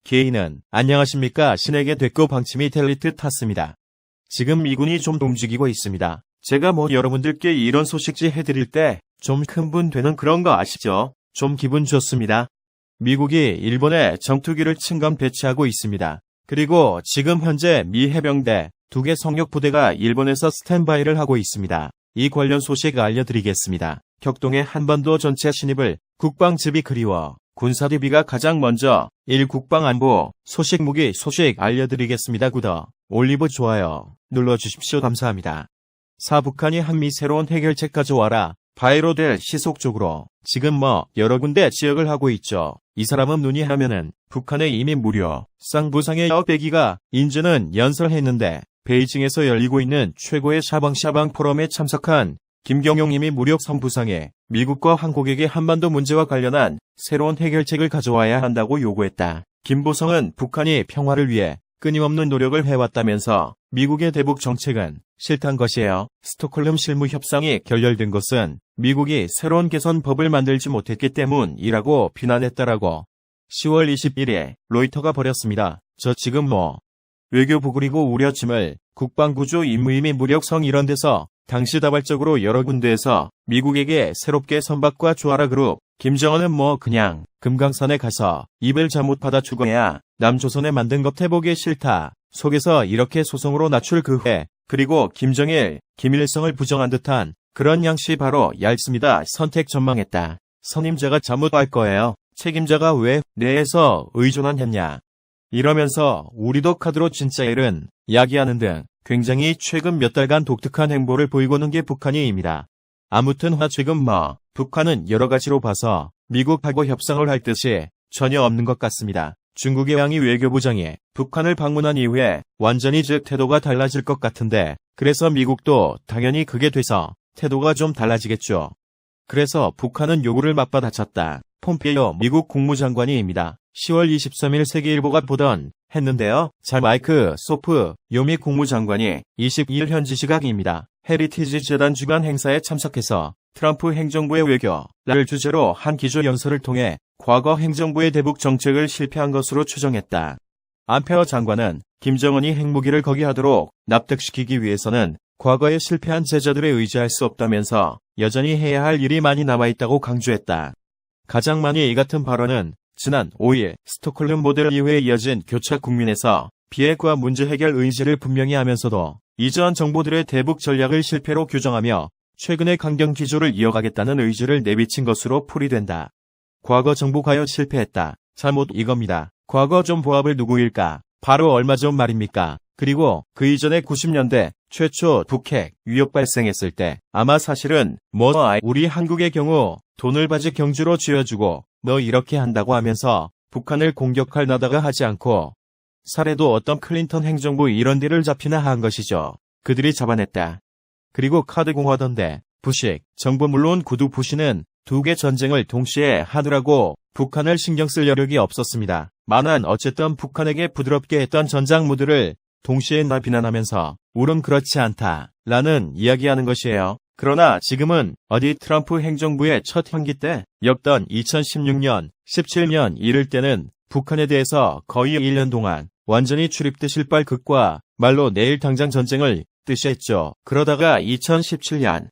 개인은 안녕하십니까 신에게 됐고 방침이 될 듯 탔습니다. 지금 미군이 좀 움직이고 있습니다. 제가 여러분들께 이런 소식지 해드릴 때 좀 큰 분 되는 그런 거 아시죠? 좀 기분 좋습니다. 미국이 일본에 전투기를 층간 배치하고 있습니다. 그리고 지금 현재 미 해병대 2개 성역 부대가 일본에서 스탠바이를 하고 있습니다. 이 관련 소식 알려드리겠습니다. 격동의 한반도 전체 진입을 국방집이 그리워 군사DB가 가장 먼저 1 국방안보 소식 무기 소식 알려드리겠습니다. 구독, 올리브 좋아요 눌러주십시오. 감사합니다. 4. 북한이 한미 새로운 해결책 가져와라. 바이로델 시속적으로 지금 여러 군데 지역을 하고 있죠. 이 사람은 논의하면은 북한에 이미 무려 쌍부상의 여배기가 인제는 연설했는데 베이징에서 열리고 있는 최고의 샤방샤방 포럼에 참석한 김경용님이 무력 선부상에 미국과 한국에게 한반도 문제와 관련한 새로운 해결책을 가져와야 한다고 요구했다. 김보성은 북한이 평화를 위해 끊임없는 노력을 해왔다면서 미국의 대북 정책은 싫단 것이에요. 스톡홀름 실무 협상이 결렬된 것은 미국이 새로운 개선법을 만들지 못했기 때문이라고 비난했다라고 10월 21일 로이터가 벌였습니다. 저 지금 외교부 그리고 우려짐을 국방구조 임무임이 무력성 이런 데서 당시다발적으로 여러 군데에서 미국에게 새롭게 선박과 조아라 그룹 김정은은 그냥 금강산에 가서 입을 잘못 받아 죽어야 남조선에 만든 것 해보기 싫다. 속에서 이렇게 소송으로 낮출 그 회 그리고 김정일, 김일성을 부정한 듯한 그런 양씨 바로 얇습니다. 선택 전망했다. 선임자가 잘못할 거예요. 책임자가 왜 내에서 의존한 했냐. 이러면서 우리도 카드로 진짜 일은 야기하는 등 굉장히 최근 몇 달간 독특한 행보를 보이고는 게 북한이입니다. 아무튼 지금 북한은 여러 가지로 봐서 미국하고 협상을 할 뜻이 전혀 없는 것 같습니다. 중국의 왕이 외교부장이 북한을 방문한 이후에 완전히 태도가 달라질 것 같은데 그래서 미국도 당연히 그게 돼서 태도가 좀 달라지겠죠. 그래서 북한은 요구를 맞받아쳤다. 폼페이오 미국 국무장관이입니다. 10월 23일 세계일보가 했는데요. 마이크 소프 요미 국무장관이 22일 현지 시각입니다. 헤리티지 재단 주간 행사에 참석해서 트럼프 행정부의 외교를 주제로 한 기조연설을 통해 과거 행정부의 대북 정책을 실패한 것으로 추정했다. 안페어 장관은 김정은이 핵무기를 거기하도록 납득시키기 위해서는 과거에 실패한 제자들에 의지할 수 없다면서 여전히 해야 할 일이 많이 남아있다고 강조했다. 가장 많이 이 같은 발언은 지난 5일 스톡홀름 모델 이후에 이어진 교착 국민에서 비핵화 문제 해결 의지를 분명히 하면서도 이전 정부들의 대북 전략을 실패로 규정하며 최근의 강경 기조를 이어가겠다는 의지를 내비친 것으로 풀이된다. 과거 정부 과연 실패했다. 잘못 이겁니다. 과거 좀 보합을 누구일까? 바로 얼마 전 말입니까? 그리고 그 이전에 90년대 최초 북핵 위협 발생했을 때 아마 사실은 우리 한국의 경우 돈을 바지 경주로 쥐어주고 너 이렇게 한다고 하면서 북한을 공격할 나다가 하지 않고 사례도 어떤 클린턴 행정부 이런 데를 잡히나 한 것이죠. 그들이 잡아냈다. 그리고 카드 공화던데 부식 정부 물론 구두 부시는 2개 전쟁을 동시에 하느라고 북한을 신경 쓸 여력이 없었습니다. 만한 어쨌든 북한에게 부드럽게 했던 전장무들을 동시에 비난하면서 울음 그렇지 않다 라는 이야기하는 것이에요. 그러나 지금은 어디 트럼프 행정부의 첫 형기 때 였던 2016년, 17년 이럴 때는 북한에 대해서 거의 1년 동안 완전히 출입대 실발극과 말로 내일 당장 전쟁을 뜻했죠. 그러다가 2017년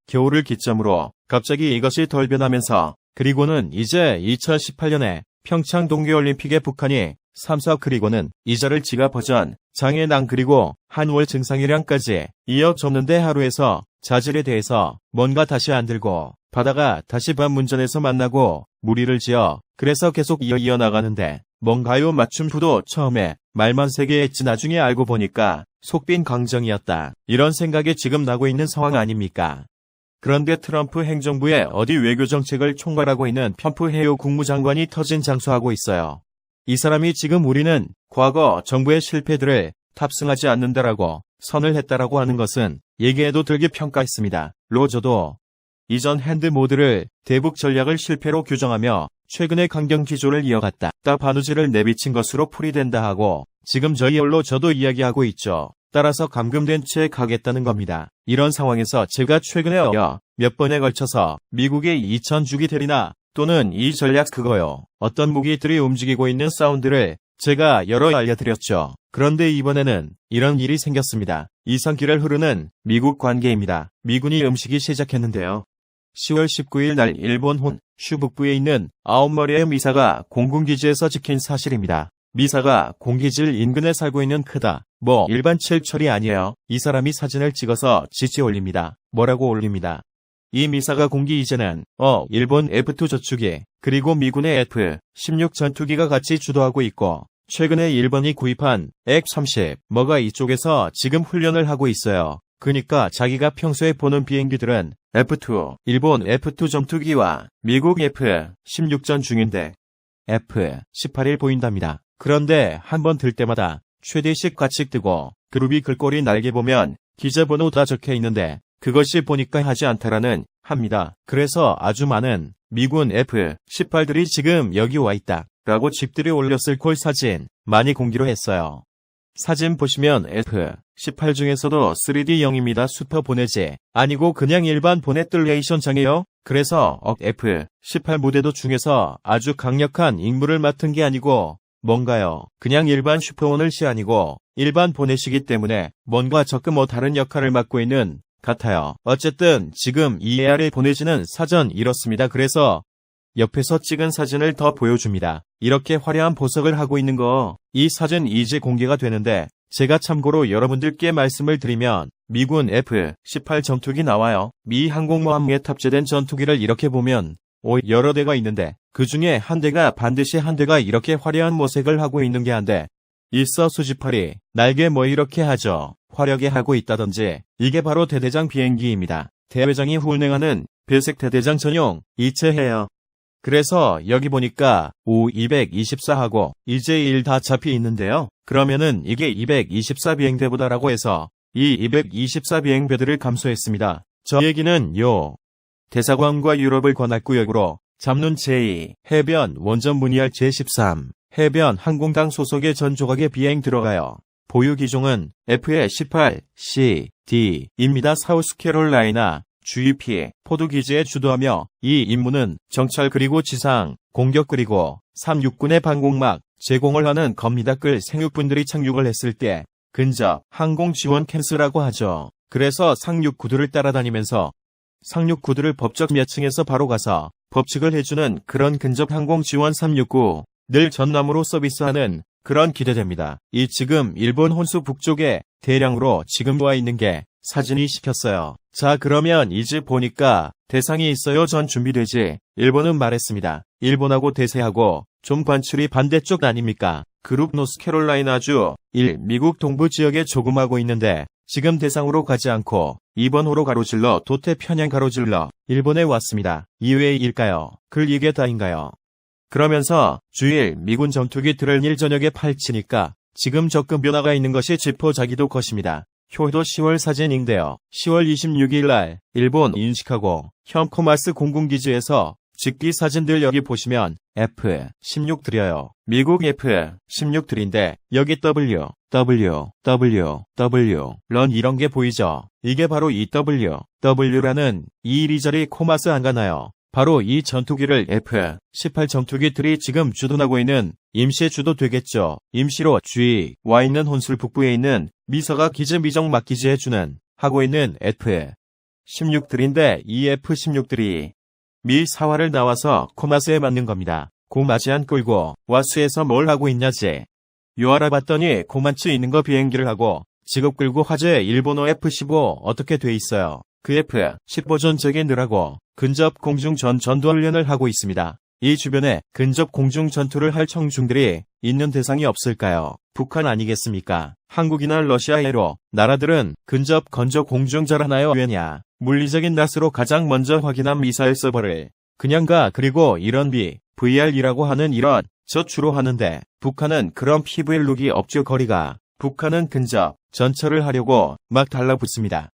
겨울을 기점으로 갑자기 이것이 덜 변하면서 그리고는 이제 2018년에 평창 동계올림픽에 북한이 3사 그리고는 이자를 지가 버전 장애난 그리고 한월 증상이량까지 이어 줬는데 하루에서 자질에 대해서 뭔가 다시 안 들고 바다가 다시 반문전에서 만나고 무리를 지어 그래서 계속 이어나가는데 뭔가요 맞춤부도 처음에 말만 3개 했지 나중에 알고 보니까 속빈 강정이었다. 이런 생각이 지금 나고 있는 상황 아닙니까? 그런데 트럼프 행정부의 어디 외교정책을 총괄하고 있는 펌프헤이오 국무장관이 터진 장수하고 있어요. 이 사람이 지금 우리는 과거 정부의 실패들을 탑승하지 않는다라고 선을 했다라고 하는 것은 얘기해도 들게 평가했습니다. 로저도 이전 핸드 모드를 대북 전략을 실패로 규정하며 최근에 강경 기조를 이어갔다. 바누지를 내비친 것으로 풀이된다 하고 지금 저희 언로 저도 이야기하고 있죠. 따라서 감금된 채 가겠다는 겁니다. 이런 상황에서 제가 최근에 몇 번에 걸쳐서 미국의 2000주기 대리나 또는 이 전략 그거요. 어떤 무기들이 움직이고 있는 사운드를 제가 여러 알려드렸죠. 그런데 이번에는 이런 일이 생겼습니다. 이상기를 흐르는 미국 관계입니다. 미군이 음식이 시작했는데요. 10월 19일 날 일본 혼슈 북부에 있는 9마리의 미사가 공군기지에서 찍힌 사실입니다. 미사가 공기질 인근에 살고 있는 크다. 일반 칠철이 아니에요. 이 사람이 사진을 찍어서 지지 올립니다. 뭐라고 올립니다. 이 미사가 공기 이제는 일본 F2 저축기 그리고 미군의 F-16 전투기가 같이 주도하고 있고 최근에 일본이 구입한 F-30 가 이쪽에서 지금 훈련을 하고 있어요. 그니까 자기가 평소에 보는 비행기들은 F2, 일본 F2 전투기와 미국 F-16 전 중인데 F-18일 보인답니다. 그런데 한 번 들 때마다 최대씩 같이 뜨고 그룹이 글꼴이 날개 보면 기자번호 다 적혀 있는데 그것이 보니까 하지 않다라는 합니다. 그래서 아주 많은 미군 F-18들이 지금 여기 와 있다 라고 집들이 올렸을 콜 사진 많이 공개로 했어요. 사진 보시면 F-18 중에서도 3D형입니다. 슈퍼 보내지 아니고 그냥 일반 보넷 레이션장이에요. 그래서 F-18 무대도 중에서 아주 강력한 임무를 맡은 게 아니고 뭔가요. 그냥 일반 슈퍼오널시 아니고 일반 보넷이기 때문에 뭔가 조금 다른 역할을 맡고 있는 같아요. 어쨌든 지금 이 AR에 보내지는 사전 이렇습니다. 그래서 옆에서 찍은 사진을 더 보여줍니다. 이렇게 화려한 보석을 하고 있는 거, 이 사진 이제 공개가 되는데 제가 참고로 여러분들께 말씀을 드리면 미군 F-18 전투기 나와요. 미 항공모함에 탑재된 전투기를 이렇게 보면 여러 대가 있는데 그 중에 한 대가 반드시 한 대가 이렇게 화려한 모색을 하고 있는 게 한 대 있어. 수지팔이 날개 이렇게 하죠. 화려하게 하고 있다든지 이게 바로 대대장 비행기입니다. 대회장이 운행하는 배색 대대장 전용 이체해요. 그래서 여기 보니까 U-224하고 이제 1 다 잡혀 있는데요. 그러면은 이게 224 비행대보다라고 해서 이 224 비행배들을 감소했습니다. 저 얘기는 대사관과 유럽을 관할구역으로 잡는 제2 해변 원전 문의할 제13 해변 항공당 소속의 전 조각의 비행 들어가요. 보유 기종은 F-18C-D입니다. 사우스캐롤라이나 GP 포드 기지에 주도하며 이 임무는 정찰 그리고 지상 공격 그리고 3육군의 방공막 제공을 하는 겁니다. 생육분들이 착륙을 했을 때 근접 항공 지원 캔슬이라고 하죠. 그래서 상륙구두를 따라다니면서 상륙구두를 법적 몇 층에서 바로 가서 법칙을 해주는 그런 근접 항공 지원 369 늘 전남으로 서비스하는 그런 기대됩니다. 이 지금 일본 혼수 북쪽에 대량으로 지금 와 있는 게 사진이 시켰어요. 자 그러면 이제 보니까 대상이 있어요. 전 준비되지. 일본은 말했습니다. 일본하고 대세하고 좀 관출이 반대쪽 아닙니까? 그룹 노스캐롤라이나주 1 미국 동부 지역에 조금 하고 있는데 지금 대상으로 가지 않고 2번 호로 가로질러 도태 편향 가로질러 일본에 왔습니다. 이외일까요? 이게 다인가요? 그러면서 주일 미군 전투기들을 일 저녁에 파헤치니까 지금 접근 변화가 있는 것이 지포자기도 것입니다. 효도 10월 사진인데요. 10월 26일 날 일본 인시카고 현 코마스 공군기지에서 직기 사진들 여기 보시면 F-16 드려요. 미국 F-16 들인데 여기 W 런 이런 게 보이죠? 이게 바로 이 W라는 이 이리저리 코마스 안 가나요? 바로 이 전투기를 F-18 전투기들이 지금 주둔하고 있는 임시에 주도되겠죠. 임시로 G 와 있는 혼술 북부에 있는 미사가 기지 미정 막기지 해주는 하고 있는 F-16들인데 이 F-16들이 미 사화를 나와서 코마스에 맞는 겁니다. 고마지안 끌고 와스에서 뭘 하고 있냐지. 요 알아봤더니 고만츠 있는 거 비행기를 하고 직업 끌고 화재 일본어 F-15 어떻게 돼 있어요. 그 F-15 전적에 늘하고 근접 공중전 전투훈련을 하고 있습니다. 이 주변에 근접 공중 전투를 할 청중들이 있는 대상이 없을까요? 북한 아니겠습니까? 한국이나 러시아해로 나라들은 근접 건조 공중전 하나요? 왜냐? 물리적인 낯으로 가장 먼저 확인한 미사일 서버를 그냥 가. 그리고 이런 VR이라고 하는 이런 저 주로 하는데 북한은 그런 PVR 룩이 없죠. 거리가 북한은 근접 전철을 하려고 막 달라붙습니다.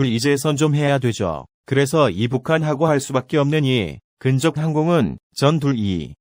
이제선 좀 해야 되죠. 그래서 이 북한하고 할 수밖에 없는 이 근접 항공은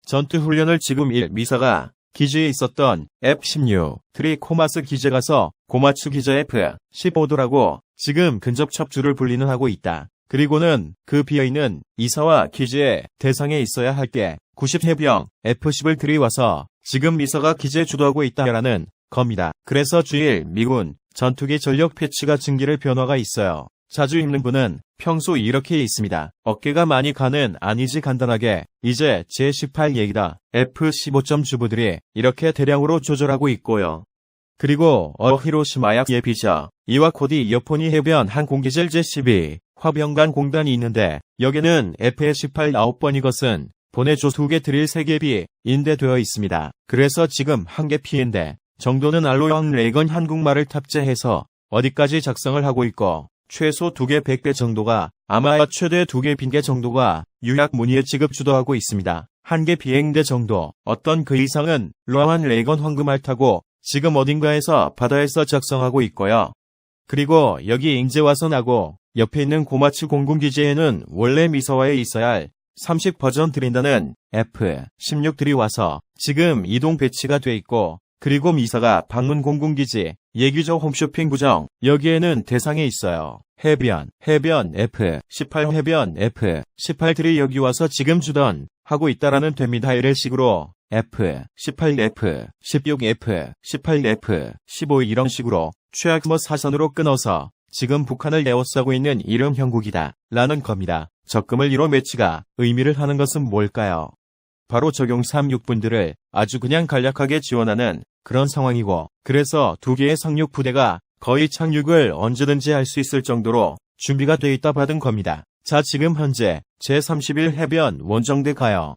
전투훈련을 지금 1 미사가 기지에 있었던 F-16 트리 코마스 기지에 가서 고마츠 기자 F-15도라고 지금 근접 첩주를 분리는 하고 있다. 그리고는 그 비어있는 이사와 기지의 대상에 있어야 할 게 90해병 F-10을 들이와서 지금 미사가 기지에 주도하고 있다라는 겁니다. 그래서 주일 미군 전투기 전력 패치가 증기를 변화가 있어요. 자주 입는 분은 평소 이렇게 있습니다. 어깨가 많이 가는 아니지 간단하게 이제 제18 얘기다. F-15점 주부들이 이렇게 대량으로 조절하고 있고요. 그리고 히로시마약 예비자 이와코디 이어폰이 해변 항공기질 제12 화병간 공단이 있는데 여기는 F-18 9번 이것은 보내줘 2개 드릴 3개 비인데 되어 있습니다. 그래서 지금 1개 피인데 정도는 알로형 레이건 한국말을 탑재해서 어디까지 작성을 하고 있고 최소 2개 100개 정도가 아마 최대 2개 빈개 정도가 유약 문의에 지급 주도하고 있습니다. 1개 비행대 정도 어떤 그 이상은 로한 레이건 황금알 타고 지금 어딘가에서 바다에서 작성하고 있고요. 그리고 여기 인제 와서 나고 옆에 있는 고마츠 공군기지에는 원래 미사와에 있어야 할 30 버전 드린다는 F-16들이 와서 지금 이동 배치가 돼 있고 그리고 미사가 방문 공군기지 예규저 홈쇼핑 구정 여기에는 대상에 있어요. 해변 F-18 해변 F-18들이 여기 와서 지금 주던 하고 있다라는 됩니다. 이런 식으로 F-18 F-16 F-18 F-15 이런 식으로 최악 사선으로 끊어서 지금 북한을 에워싸고 있는 이런 형국이다 라는 겁니다. 적금을 1호 매치가 의미를 하는 것은 뭘까요? 바로 적용 36분들을 아주 그냥 간략하게 지원하는 그런 상황이고 그래서 2개의 상륙 부대가 거의 착륙을 언제든지 할 수 있을 정도로 준비가 돼 있다 받은 겁니다. 자 지금 현재 제31 해변 원정대 가요.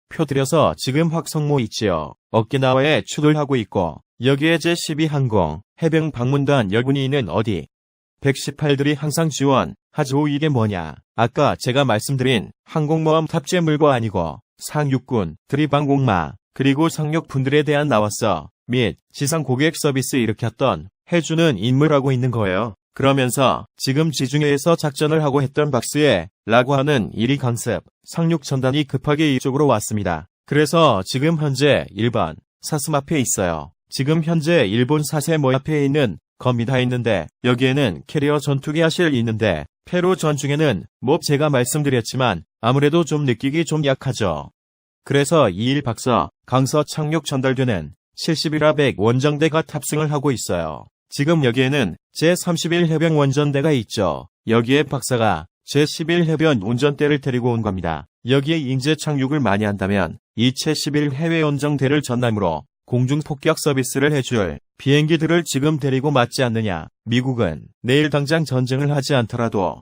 표 들여서 지금 확성모 있지요. 오키나와에 추돌하고 있고 여기에 제12 항공 해병 방문단 여군이 있는 어디 118들이 항상 지원하죠. 이게 뭐냐? 아까 제가 말씀드린 항공모함 탑재물고 아니고 상륙군들이 방공마 그리고 상륙분들에 대한 나왔어 및 지상 고객 서비스 일으켰던 해주는 인물하고 있는 거예요. 그러면서 지금 지중해에서 작전을 하고 했던 박스에 라고 하는 1위 강습 상륙 전단이 급하게 이쪽으로 왔습니다. 그래서 지금 현재 1번 사슴 앞에 있어요. 지금 현재 일본 사세모 앞에 있는 겁니다. 있는데 여기에는 캐리어 전투기 하실 있는데 페루 전중에는 제가 말씀드렸지만 아무래도 좀 느끼기 좀 약하죠. 그래서 2일 박서 강서 착륙 전달되는 71화100 원정대가 탑승을 하고 있어요. 지금 여기에는 제31 해병 원전대가 있죠. 여기에 박사가 제11 해변 운전대를 데리고 온 겁니다. 여기에 인재 착륙을 많이 한다면 이 제11 해외 원정대를 전남으로 공중 폭격 서비스를 해줄 비행기들을 지금 데리고 맞지 않느냐. 미국은 내일 당장 전쟁을 하지 않더라도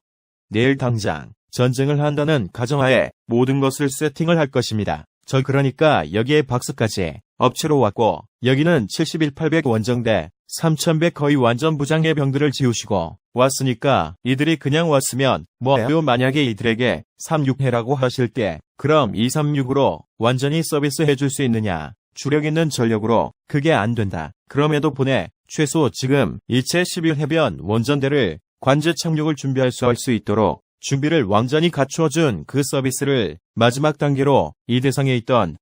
내일 당장 전쟁을 한다는 가정하에 모든 것을 세팅을 할 것입니다. 그러니까 여기에 박스까지 업체로 왔고 여기는 71-800 원정대 3100 거의 완전 부장의 병들을 지우시고 왔으니까 이들이 그냥 왔으면 뭐예요? 만약에 이들에게 36해라고 하실 때 그럼 236으로 완전히 서비스 해줄 수 있느냐? 주력 있는 전력으로 그게 안 된다. 그럼에도 보내 최소 지금 이체 11해변 원전대를 관제 착륙을 준비할 수 있도록 준비를 완전히 갖추어준 그 서비스를 마지막 단계로 이 대상에 있던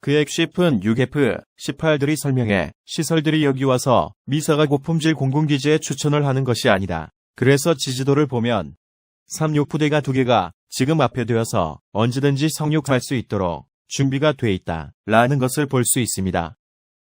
그 액시픈 6F-18들이 설명해 시설들이 여기 와서 미사가 고품질 공군기지에 추천을 하는 것이 아니다. 그래서 지지도를 보면 36부대가 2개가 지금 앞에 되어서 언제든지 상륙할 수 있도록 준비가 돼 있다 라는 것을 볼 수 있습니다.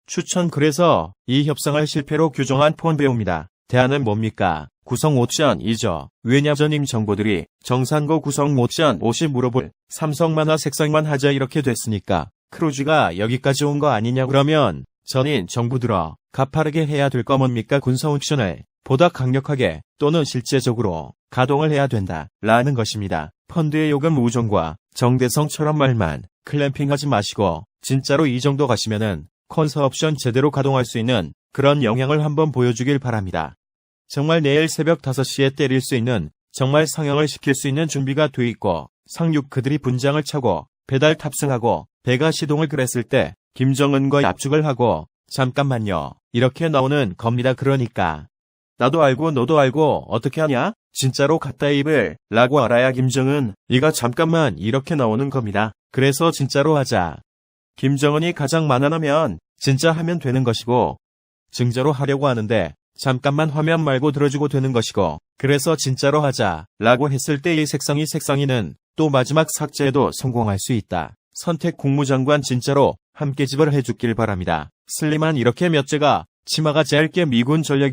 추천 그래서 이 협상을 실패로 규정한 폰배우입니다. 대안은 뭡니까? 구성 옵션이죠. 왜냐 전임 정보들이 정산고 구성 옵션 50 물어볼 삼성만화 색상만 하자 이렇게 됐으니까 크루즈가 여기까지 온 거 아니냐. 그러면 전임 정부 들어 가파르게 해야 될 거 뭡니까? 군사 옵션을 보다 강력하게 또는 실제적으로 가동을 해야 된다 라는 것입니다. 펀드의 요금 우정과 정대성처럼 말만 클램핑하지 마시고 진짜로 이 정도 가시면은 컨서 옵션 제대로 가동할 수 있는 그런 영향을 한번 보여주길 바랍니다. 정말 내일 새벽 5시에 때릴 수 있는 정말 상영을 시킬 수 있는 준비가 돼 있고 상륙 그들이 분장을 차고 배달 탑승하고 배가 시동을 그랬을 때 김정은과 압축을 하고 잠깐만요 이렇게 나오는 겁니다. 그러니까 나도 알고 너도 알고 어떻게 하냐? 진짜로 갖다 입을 라고 알아야 김정은 이가 잠깐만 이렇게 나오는 겁니다. 그래서 진짜로 하자. 김정은이 가장 만만하면 진짜 하면 되는 것이고 증자로 하려고 하는데 잠깐만 화면 말고 들어주고 되는 것이고, 그래서 진짜로 하자 라고 했을 때 이 색성이는 또 마지막 삭제에도 성공할 수 있다. 선택 국무장관 진짜로 함께 집을 해주길 바랍니다. 슬림한 이렇게 몇째가 치마가 짧게 미군 전략